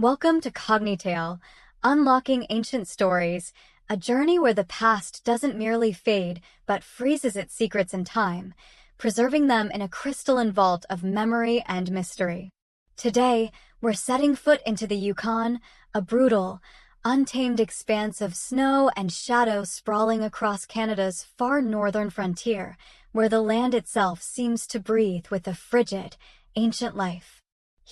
Welcome to CogniTale, Unlocking Ancient Stories, a journey where the past doesn't merely fade but freezes its secrets in time, preserving them in a crystalline vault of memory and mystery. Today, we're setting foot into the Yukon, a brutal, untamed expanse of snow and shadow sprawling across Canada's far northern frontier, where the land itself seems to breathe with a frigid, ancient life.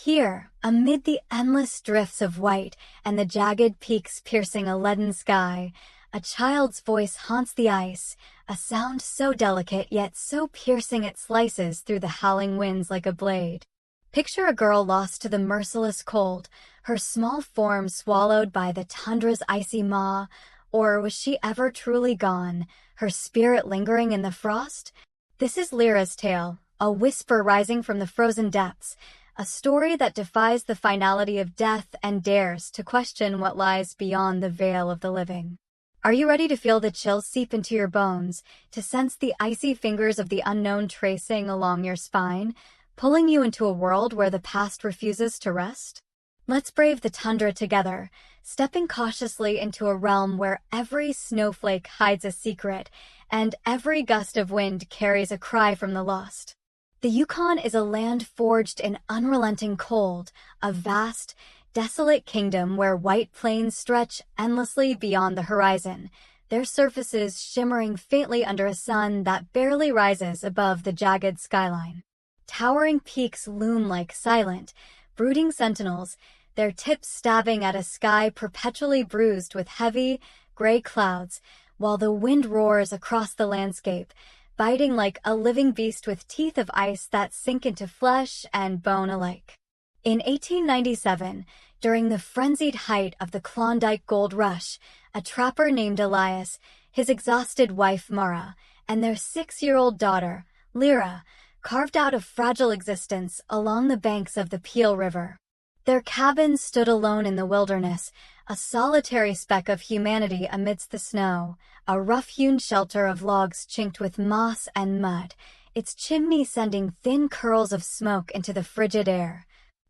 Here, amid the endless drifts of white and the jagged peaks piercing a leaden sky, a child's voice haunts the ice, a sound so delicate yet so piercing it slices through the howling winds like a blade. Picture a girl lost to the merciless cold, her small form swallowed by the tundra's icy maw, or was she ever truly gone, her spirit lingering in the frost? This is Lyra's tale, a whisper rising from the frozen depths, a story that defies the finality of death and dares to question what lies beyond the veil of the living. Are you ready to feel the chills seep into your bones, to sense the icy fingers of the unknown tracing along your spine, pulling you into a world where the past refuses to rest? Let's brave the tundra together, stepping cautiously into a realm where every snowflake hides a secret, and every gust of wind carries a cry from the lost. The Yukon is a land forged in unrelenting cold, a vast, desolate kingdom where white plains stretch endlessly beyond the horizon, their surfaces shimmering faintly under a sun that barely rises above the jagged skyline. Towering peaks loom like silent, brooding sentinels, their tips stabbing at a sky perpetually bruised with heavy, gray clouds, while the wind roars across the landscape, biting like a living beast with teeth of ice that sink into flesh and bone alike. In 1897, during the frenzied height of the Klondike Gold Rush, a trapper named Elias, his exhausted wife Mara, and their 6-year-old daughter, Lyra, carved out a fragile existence along the banks of the Peel River. Their cabin stood alone in the wilderness, a solitary speck of humanity amidst the snow, a rough-hewn shelter of logs chinked with moss and mud, its chimney sending thin curls of smoke into the frigid air,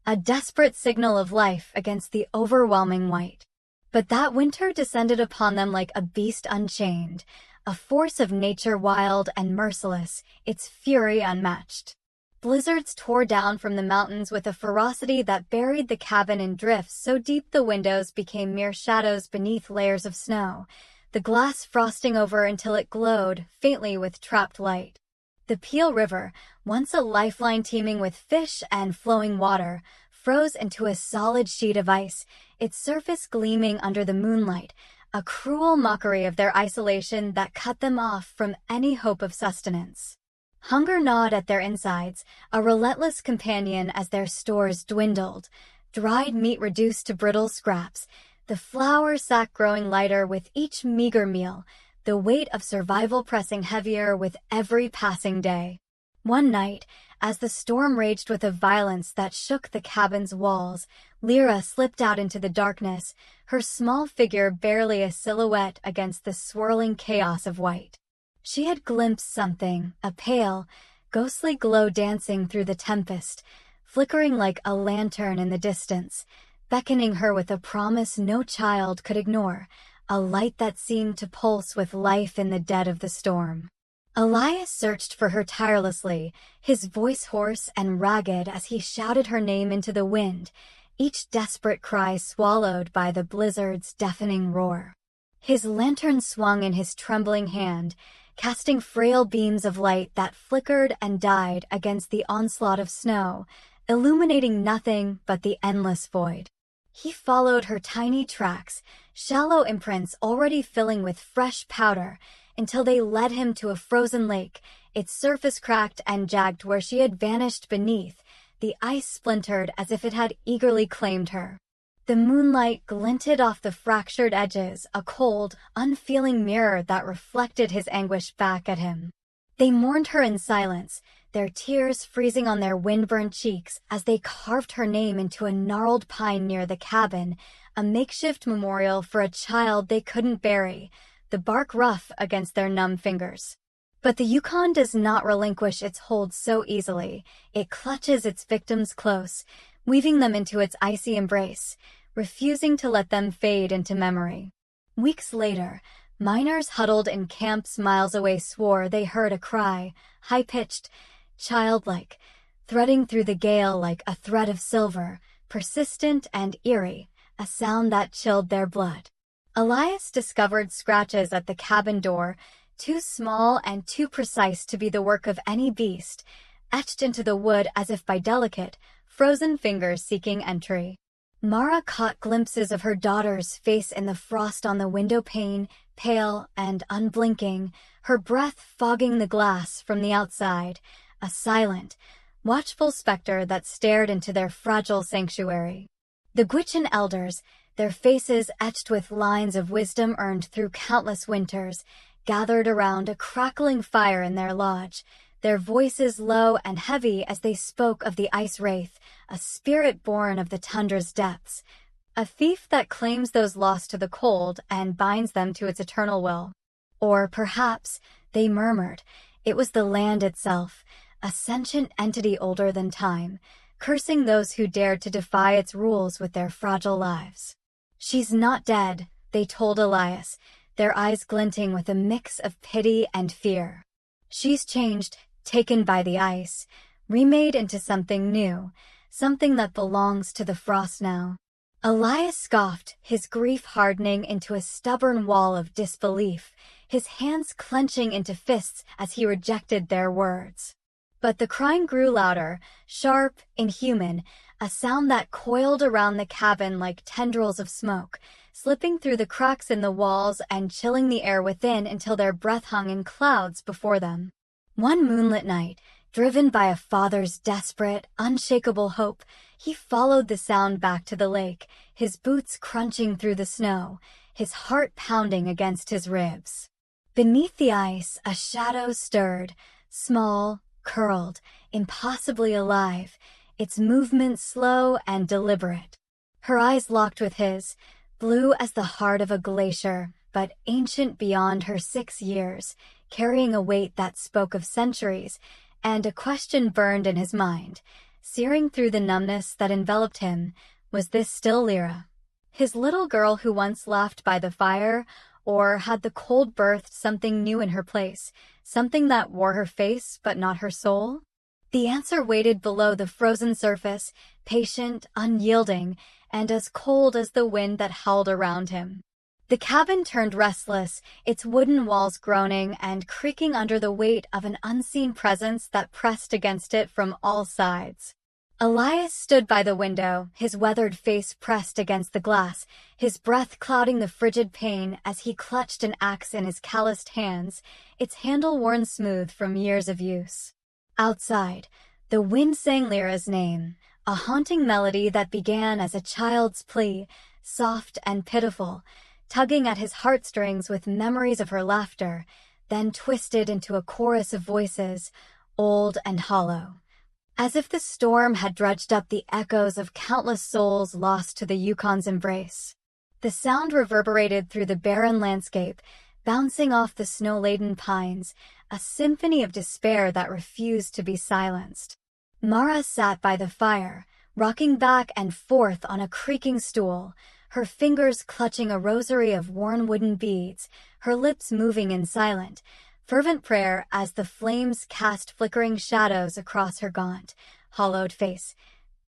a desperate signal of life against the overwhelming white. But that winter descended upon them like a beast unchained, a force of nature wild and merciless, its fury unmatched. Blizzards tore down from the mountains with a ferocity that buried the cabin in drifts so deep the windows became mere shadows beneath layers of snow, the glass frosting over until it glowed faintly with trapped light. The Peel River, once a lifeline teeming with fish and flowing water, froze into a solid sheet of ice, its surface gleaming under the moonlight, a cruel mockery of their isolation that cut them off from any hope of sustenance. Hunger gnawed at their insides, a relentless companion as their stores dwindled, dried meat reduced to brittle scraps, the flour sack growing lighter with each meager meal, the weight of survival pressing heavier with every passing day. One night, as the storm raged with a violence that shook the cabin's walls, Lyra slipped out into the darkness, her small figure barely a silhouette against the swirling chaos of white. She had glimpsed something, a pale, ghostly glow dancing through the tempest, flickering like a lantern in the distance, beckoning her with a promise no child could ignore, a light that seemed to pulse with life in the dead of the storm. Elias searched for her tirelessly, his voice hoarse and ragged as he shouted her name into the wind, each desperate cry swallowed by the blizzard's deafening roar. His lantern swung in his trembling hand, casting frail beams of light that flickered and died against the onslaught of snow, illuminating nothing but the endless void. He followed her tiny tracks, shallow imprints already filling with fresh powder, until they led him to a frozen lake, its surface cracked and jagged where she had vanished beneath, the ice splintered as if it had eagerly claimed her. The moonlight glinted off the fractured edges, a cold, unfeeling mirror that reflected his anguish back at him. They mourned her in silence, their tears freezing on their windburned cheeks as they carved her name into a gnarled pine near the cabin, a makeshift memorial for a child they couldn't bury, the bark rough against their numb fingers. But the Yukon does not relinquish its hold so easily. It clutches its victims close, weaving them into its icy embrace, refusing to let them fade into memory. Weeks later, miners huddled in camps miles away swore they heard a cry, high-pitched, childlike, threading through the gale like a thread of silver, persistent and eerie, a sound that chilled their blood. Elias discovered scratches at the cabin door, too small and too precise to be the work of any beast, etched into the wood as if by delicate, frozen fingers seeking entry. Mara caught glimpses of her daughter's face in the frost on the window pane, pale and unblinking, her breath fogging the glass from the outside, a silent, watchful specter that stared into their fragile sanctuary. The Gwich'in elders, their faces etched with lines of wisdom earned through countless winters, gathered around a crackling fire in their lodge, their voices low and heavy as they spoke of the ice wraith, a spirit born of the tundra's depths, a thief that claims those lost to the cold and binds them to its eternal will. Or perhaps, they murmured, it was the land itself, a sentient entity older than time, cursing those who dared to defy its rules with their fragile lives. She's not dead, they told Elias, their eyes glinting with a mix of pity and fear. She's changed, taken by the ice, remade into something new, something that belongs to the frost now. Elias scoffed, his grief hardening into a stubborn wall of disbelief, his hands clenching into fists as he rejected their words. But the crying grew louder, sharp, inhuman, a sound that coiled around the cabin like tendrils of smoke, slipping through the cracks in the walls and chilling the air within until their breath hung in clouds before them. One moonlit night, driven by a father's desperate, unshakable hope, he followed the sound back to the lake, his boots crunching through the snow, his heart pounding against his ribs. Beneath the ice, a shadow stirred, small, curled, impossibly alive, its movements slow and deliberate. Her eyes locked with his, blue as the heart of a glacier, but ancient beyond her 6 years, carrying a weight that spoke of centuries, and a question burned in his mind, searing through the numbness that enveloped him. Was this still Lyra? His little girl who once laughed by the fire, or had the cold birthed something new in her place, something that wore her face but not her soul? The answer waited below the frozen surface, patient, unyielding, and as cold as the wind that howled around him. The cabin turned restless, its wooden walls groaning and creaking under the weight of an unseen presence that pressed against it from all sides. Elias stood by the window, his weathered face pressed against the glass, his breath clouding the frigid pane as he clutched an axe in his calloused hands, its handle worn smooth from years of use. Outside, the wind sang Lyra's name, a haunting melody that began as a child's plea, soft and pitiful, tugging at his heartstrings with memories of her laughter, then twisted into a chorus of voices, old and hollow. As if the storm had dredged up the echoes of countless souls lost to the Yukon's embrace. The sound reverberated through the barren landscape, bouncing off the snow-laden pines, a symphony of despair that refused to be silenced. Mara sat by the fire, rocking back and forth on a creaking stool, her fingers clutching a rosary of worn wooden beads, her lips moving in silent, fervent prayer as the flames cast flickering shadows across her gaunt, hollowed face,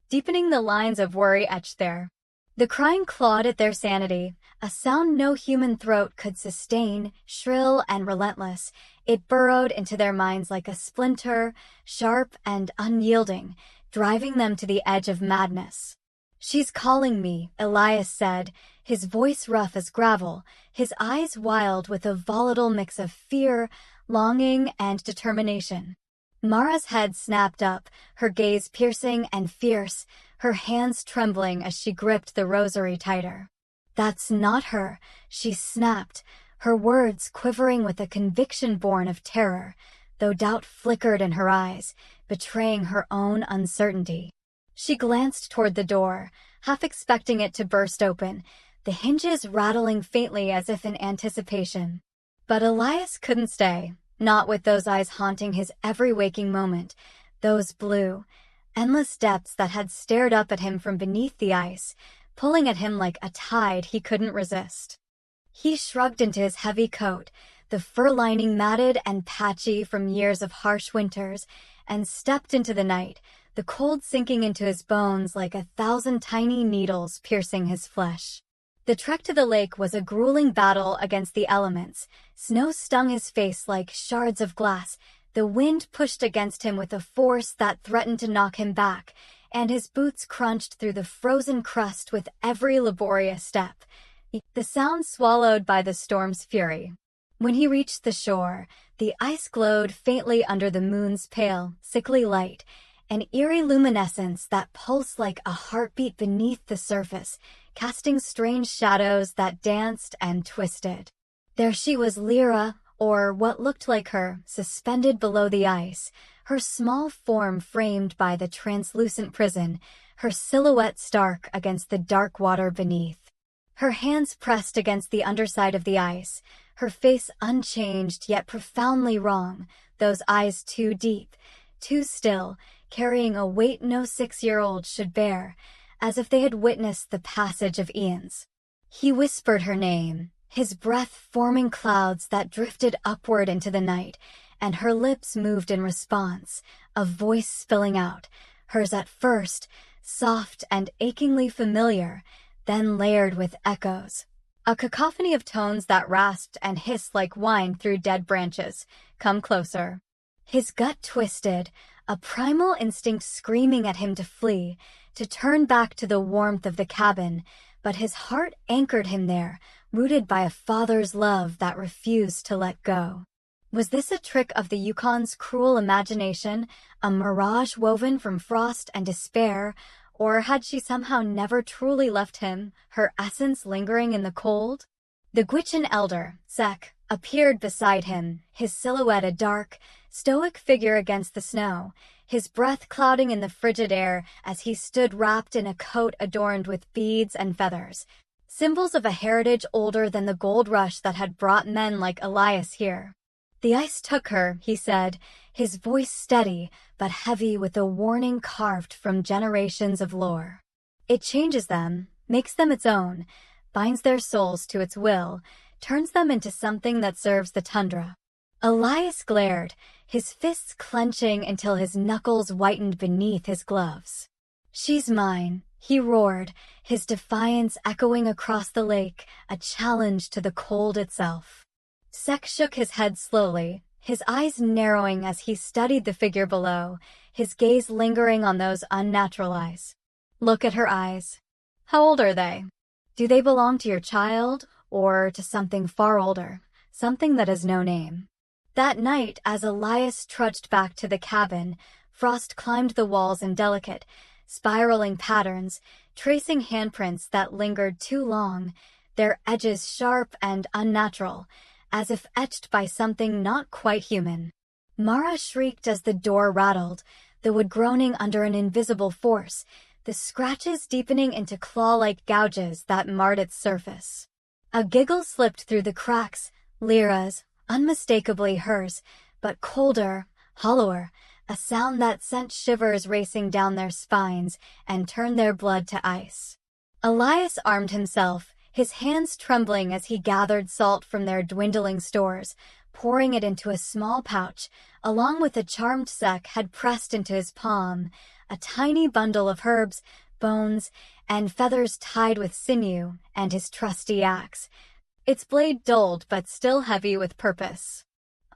deepening the lines of worry etched there. The crying clawed at their sanity, a sound no human throat could sustain, shrill and relentless. It burrowed into their minds like a splinter, sharp and unyielding, driving them to the edge of madness. "She's calling me," Elias said, his voice rough as gravel, his eyes wild with a volatile mix of fear, longing, and determination. Mara's head snapped up, her gaze piercing and fierce, her hands trembling as she gripped the rosary tighter. "That's not her," she snapped, her words quivering with a conviction born of terror, though doubt flickered in her eyes, betraying her own uncertainty. She glanced toward the door, half expecting it to burst open, the hinges rattling faintly as if in anticipation. But Elias couldn't stay, not with those eyes haunting his every waking moment, those blue, endless depths that had stared up at him from beneath the ice, pulling at him like a tide he couldn't resist. He shrugged into his heavy coat, the fur lining matted and patchy from years of harsh winters, and stepped into the night, the cold sinking into his bones like 1,000 tiny needles piercing his flesh. The trek to the lake was a grueling battle against the elements. Snow stung his face like shards of glass, the wind pushed against him with a force that threatened to knock him back, and his boots crunched through the frozen crust with every laborious step, the sound swallowed by the storm's fury. When he reached the shore, the ice glowed faintly under the moon's pale, sickly light, an eerie luminescence that pulsed like a heartbeat beneath the surface, casting strange shadows that danced and twisted. There she was, Lyra, or what looked like her, suspended below the ice, her small form framed by the translucent prison, her silhouette stark against the dark water beneath. Her hands pressed against the underside of the ice, her face unchanged yet profoundly wrong, those eyes too deep, too still, carrying a weight no 6-year-old should bear, as if they had witnessed the passage of eons. He whispered her name, his breath forming clouds that drifted upward into the night, and her lips moved in response, a voice spilling out, hers at first, soft and achingly familiar, then layered with echoes. A cacophony of tones that rasped and hissed like wine through dead branches. Come closer. His gut twisted, a primal instinct screaming at him to flee, to turn back to the warmth of the cabin, but his heart anchored him there, rooted by a father's love that refused to let go. Was this a trick of the Yukon's cruel imagination, a mirage woven from frost and despair, or had she somehow never truly left him, her essence lingering in the cold? The Gwich'in elder, Sek, appeared beside him, his silhouette a dark, stoic figure against the snow, his breath clouding in the frigid air as he stood wrapped in a coat adorned with beads and feathers, symbols of a heritage older than the gold rush that had brought men like Elias here. The ice took her, he said, his voice steady but heavy with a warning carved from generations of lore. It changes them, makes them its own, binds their souls to its will, turns them into something that serves the tundra. Elias glared, his fists clenching until his knuckles whitened beneath his gloves. She's mine, he roared, his defiance echoing across the lake, a challenge to the cold itself. Sek shook his head slowly, his eyes narrowing as he studied the figure below, his gaze lingering on those unnatural eyes. Look at her eyes. How old are they? Do they belong to your child, or to something far older, something that has no name? That night, as Elias trudged back to the cabin, frost climbed the walls in delicate, spiraling patterns, tracing handprints that lingered too long, their edges sharp and unnatural, as if etched by something not quite human. Mara shrieked as the door rattled, the wood groaning under an invisible force, the scratches deepening into claw-like gouges that marred its surface. A giggle slipped through the cracks, Lyra's, unmistakably hers, but colder, hollower, a sound that sent shivers racing down their spines and turned their blood to ice. Elias armed himself, his hands trembling as he gathered salt from their dwindling stores, pouring it into a small pouch, along with a charmed Sek had pressed into his palm, a tiny bundle of herbs, bones, and feathers tied with sinew, and his trusty axe, its blade dulled but still heavy with purpose.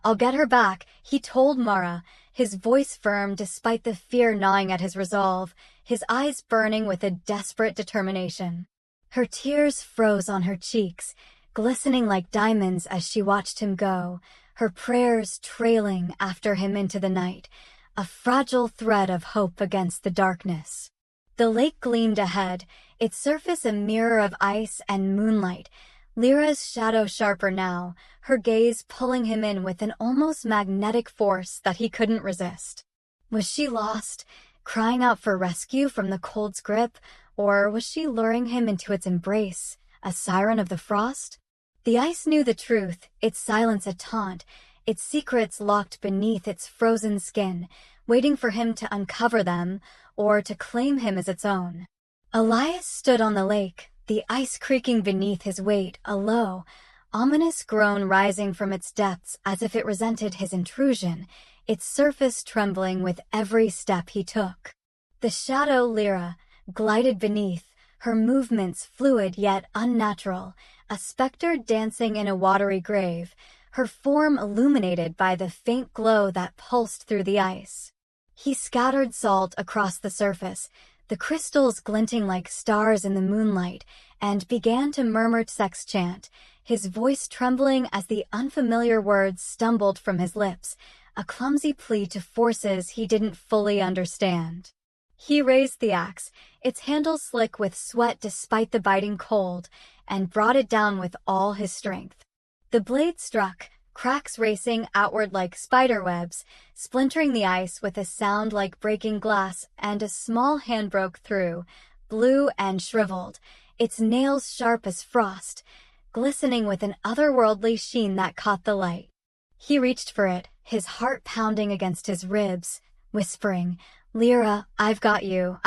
I'll get her back, he told Mara, his voice firm despite the fear gnawing at his resolve, his eyes burning with a desperate determination. Her tears froze on her cheeks, glistening like diamonds as she watched him go, her prayers trailing after him into the night, a fragile thread of hope against the darkness. The lake gleamed ahead, its surface a mirror of ice and moonlight, Lyra's shadow sharper now, her gaze pulling him in with an almost magnetic force that he couldn't resist. Was she lost, crying out for rescue from the cold's grip, or was she luring him into its embrace, a siren of the frost? The ice knew the truth, its silence a taunt, its secrets locked beneath its frozen skin, waiting for him to uncover them, or to claim him as its own. Elias stood on the lake, the ice creaking beneath his weight, a low, ominous groan rising from its depths as if it resented his intrusion, its surface trembling with every step he took. The shadow Lyra glided beneath, her movements fluid yet unnatural, a specter dancing in a watery grave, her form illuminated by the faint glow that pulsed through the ice. He scattered salt across the surface, the crystals glinting like stars in the moonlight, and began to murmur sex chant, his voice trembling as the unfamiliar words stumbled from his lips, a clumsy plea to forces he didn't fully understand. He raised the axe, its handle slick with sweat despite the biting cold, and brought it down with all his strength. The blade struck, cracks racing outward like spiderwebs, splintering the ice with a sound like breaking glass, and a small hand broke through, blue and shriveled, its nails sharp as frost, glistening with an otherworldly sheen that caught the light. He reached for it, his heart pounding against his ribs, whispering, "Lyra, I've got you,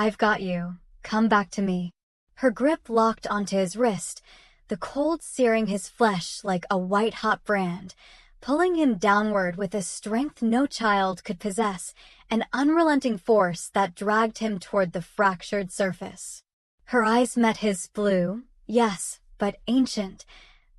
come back to me." Her grip locked onto his wrist, the cold searing his flesh like a white-hot brand, pulling him downward with a strength no child could possess, an unrelenting force that dragged him toward the fractured surface. Her eyes met his, blue, yes, but ancient,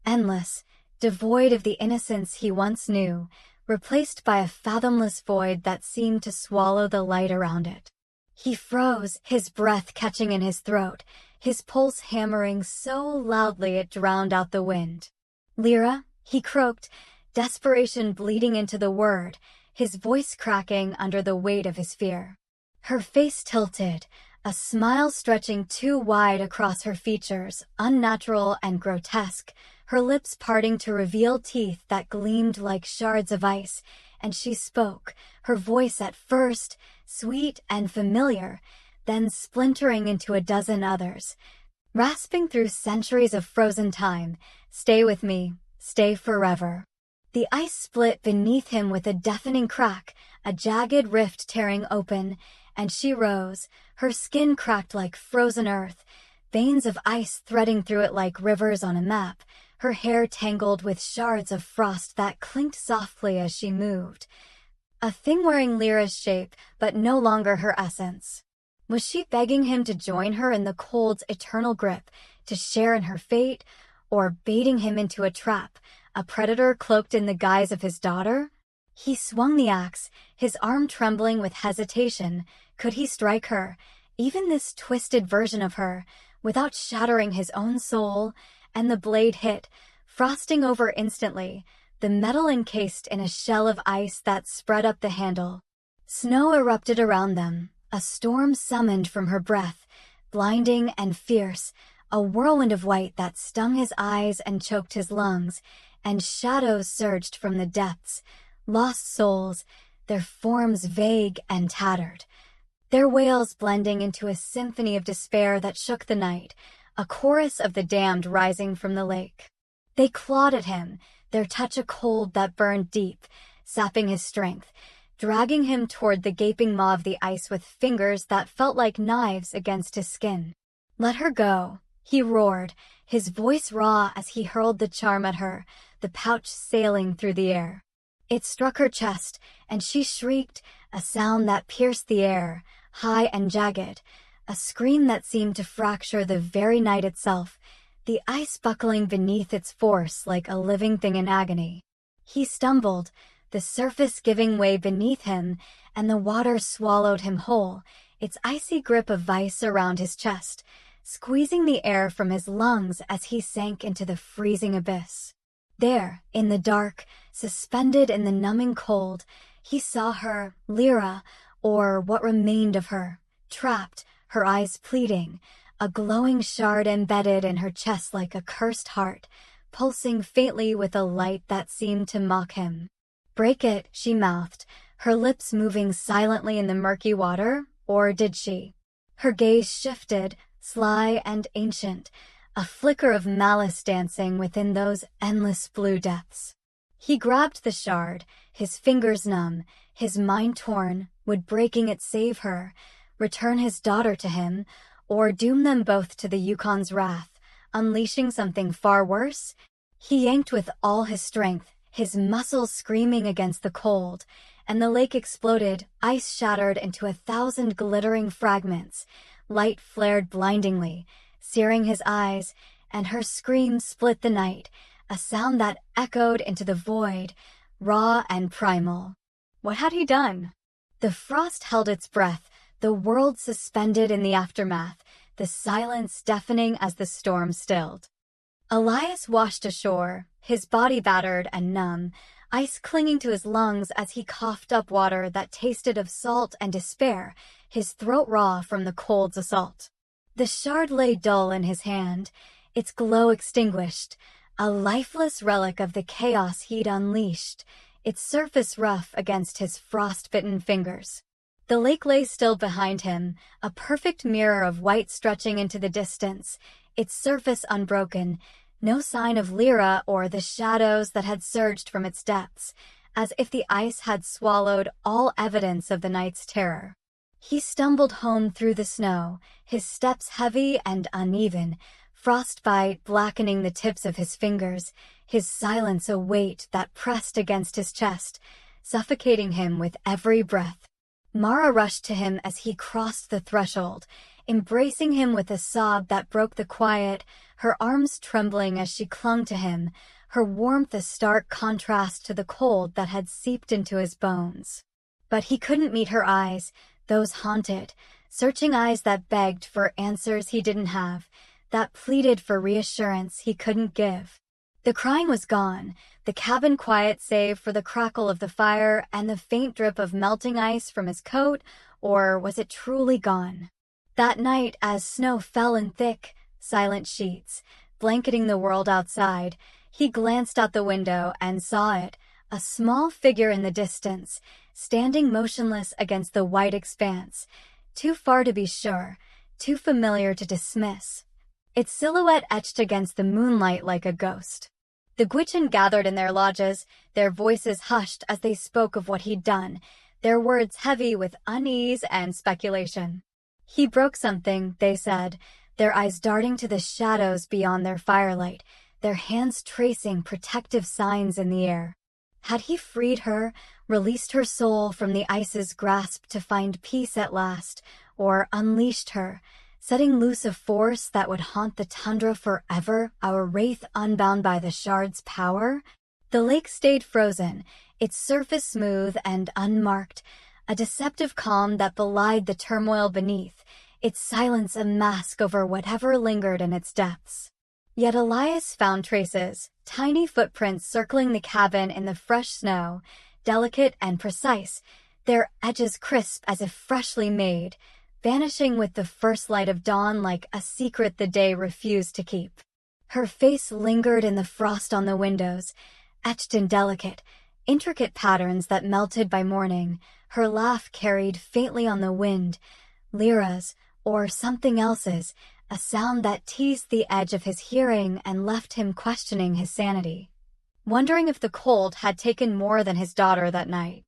endless, devoid of the innocence he once knew, replaced by a fathomless void that seemed to swallow the light around it. He froze, his breath catching in his throat, his pulse hammering so loudly it drowned out the wind. "Lyra," he croaked, desperation bleeding into the word, his voice cracking under the weight of his fear. Her face tilted, a smile stretching too wide across her features, unnatural and grotesque, her lips parting to reveal teeth that gleamed like shards of ice, and she spoke, her voice at first sweet and familiar, then splintering into a dozen others, rasping through centuries of frozen time, "Stay with me, stay forever." The ice split beneath him with a deafening crack, a jagged rift tearing open, and she rose, her skin cracked like frozen earth, veins of ice threading through it like rivers on a map, her hair tangled with shards of frost that clinked softly as she moved. A thing wearing Lyra's shape, but no longer her essence. Was she begging him to join her in the cold's eternal grip, to share in her fate, or baiting him into a trap, a predator cloaked in the guise of his daughter? He swung the axe, his arm trembling with hesitation. Could he strike her, even this twisted version of her, without shattering his own soul? And the blade hit, frosting over instantly, the metal encased in a shell of ice that spread up the handle. Snow erupted around them, a storm summoned from her breath, blinding and fierce, a whirlwind of white that stung his eyes and choked his lungs, and shadows surged from the depths, lost souls, their forms vague and tattered, their wails blending into a symphony of despair that shook the night, a chorus of the damned rising from the lake. They clawed at him, their touch a cold that burned deep, sapping his strength, dragging him toward the gaping maw of the ice with fingers that felt like knives against his skin. "Let her go," he roared, his voice raw as he hurled the charm at her, the pouch sailing through the air. It struck her chest, and she shrieked, a sound that pierced the air, high and jagged, a scream that seemed to fracture the very night itself, the ice buckling beneath its force like a living thing in agony. He stumbled, the surface giving way beneath him, and the water swallowed him whole, its icy grip of vice around his chest, squeezing the air from his lungs as he sank into the freezing abyss. There, in the dark, suspended in the numbing cold, he saw her, Lyra, or what remained of her, trapped, her eyes pleading, a glowing shard embedded in her chest like a cursed heart, pulsing faintly with a light that seemed to mock him. "Break it," she mouthed, her lips moving silently in the murky water, or did she? Her gaze shifted, sly and ancient, a flicker of malice dancing within those endless blue depths. He grabbed the shard, his fingers numb, his mind torn. Would breaking it save her, return his daughter to him, or doom them both to the Yukon's wrath, unleashing something far worse? He yanked with all his strength, his muscles screaming against the cold, and the lake exploded, ice shattered into 1,000 glittering fragments. Light flared blindingly, searing his eyes, and her scream split the night, a sound that echoed into the void, raw and primal. What had he done? The frost held its breath, the world suspended in the aftermath, the silence deafening as the storm stilled. Elias washed ashore, his body battered and numb, ice clinging to his lungs as he coughed up water that tasted of salt and despair, his throat raw from the cold's assault. The shard lay dull in his hand, its glow extinguished, a lifeless relic of the chaos he'd unleashed, its surface rough against his frost-bitten fingers. The lake lay still behind him, a perfect mirror of white stretching into the distance, its surface unbroken, no sign of Lyra or the shadows that had surged from its depths, as if the ice had swallowed all evidence of the night's terror. He stumbled home through the snow, his steps heavy and uneven, frostbite blackening the tips of his fingers, his silence a weight that pressed against his chest, suffocating him with every breath. Mara rushed to him as he crossed the threshold, embracing him with a sob that broke the quiet, her arms trembling as she clung to him, her warmth a stark contrast to the cold that had seeped into his bones. But he couldn't meet her eyes, those haunted, searching eyes that begged for answers he didn't have, that pleaded for reassurance he couldn't give. The crying was gone, the cabin quiet save for the crackle of the fire and the faint drip of melting ice from his coat, or was it truly gone? That night, as snow fell in thick, silent sheets, blanketing the world outside, he glanced out the window and saw it, a small figure in the distance, standing motionless against the white expanse, too far to be sure, too familiar to dismiss. Its silhouette etched against the moonlight like a ghost. The Gwich'in gathered in their lodges, their voices hushed as they spoke of what he'd done, their words heavy with unease and speculation. He broke something, they said, their eyes darting to the shadows beyond their firelight, their hands tracing protective signs in the air. Had he freed her, released her soul from the ice's grasp to find peace at last, or unleashed her, setting loose a force that would haunt the tundra forever, our wraith unbound by the shard's power? The lake stayed frozen, its surface smooth and unmarked, a deceptive calm that belied the turmoil beneath, its silence a mask over whatever lingered in its depths. Yet Elias found traces, tiny footprints circling the cabin in the fresh snow, delicate and precise, their edges crisp as if freshly made, vanishing with the first light of dawn like a secret the day refused to keep. Her face lingered in the frost on the windows, etched in delicate, intricate patterns that melted by morning, her laugh carried faintly on the wind, Lyra's, or something else's, a sound that teased the edge of his hearing and left him questioning his sanity, wondering if the cold had taken more than his daughter that night.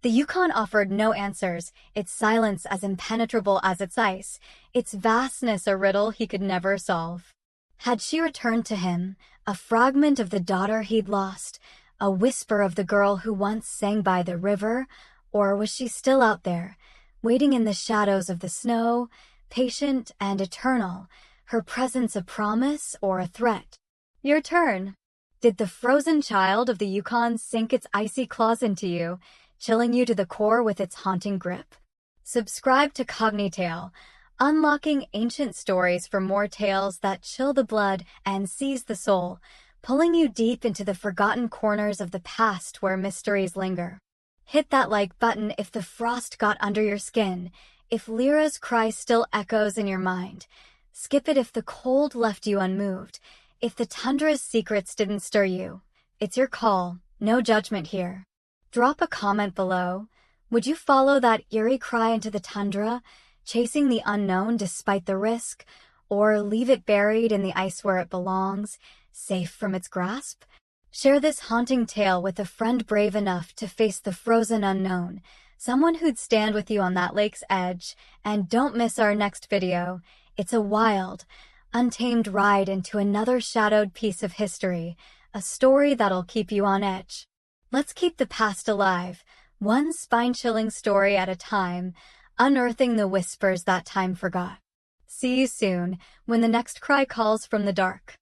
The Yukon offered no answers, its silence as impenetrable as its ice, its vastness a riddle he could never solve. Had she returned to him, a fragment of the daughter he'd lost, a whisper of the girl who once sang by the river, or was she still out there, waiting in the shadows of the snow, patient and eternal, her presence a promise or a threat? Your turn. Did the frozen child of the Yukon sink its icy claws into you, chilling you to the core with its haunting grip? Subscribe to CogniTale, unlocking ancient stories for more tales that chill the blood and seize the soul, pulling you deep into the forgotten corners of the past where mysteries linger. Hit that like button if the frost got under your skin, if Lyra's cry still echoes in your mind. Skip it if the cold left you unmoved, if the tundra's secrets didn't stir you. It's your call, no judgment here. Drop a comment below. Would you follow that eerie cry into the tundra, chasing the unknown despite the risk, or leave it buried in the ice where it belongs, safe from its grasp? Share this haunting tale with a friend brave enough to face the frozen unknown, someone who'd stand with you on that lake's edge, and don't miss our next video. It's a wild, untamed ride into another shadowed piece of history, a story that'll keep you on edge. Let's keep the past alive, one spine-chilling story at a time, unearthing the whispers that time forgot. See you soon, when the next cry calls from the dark.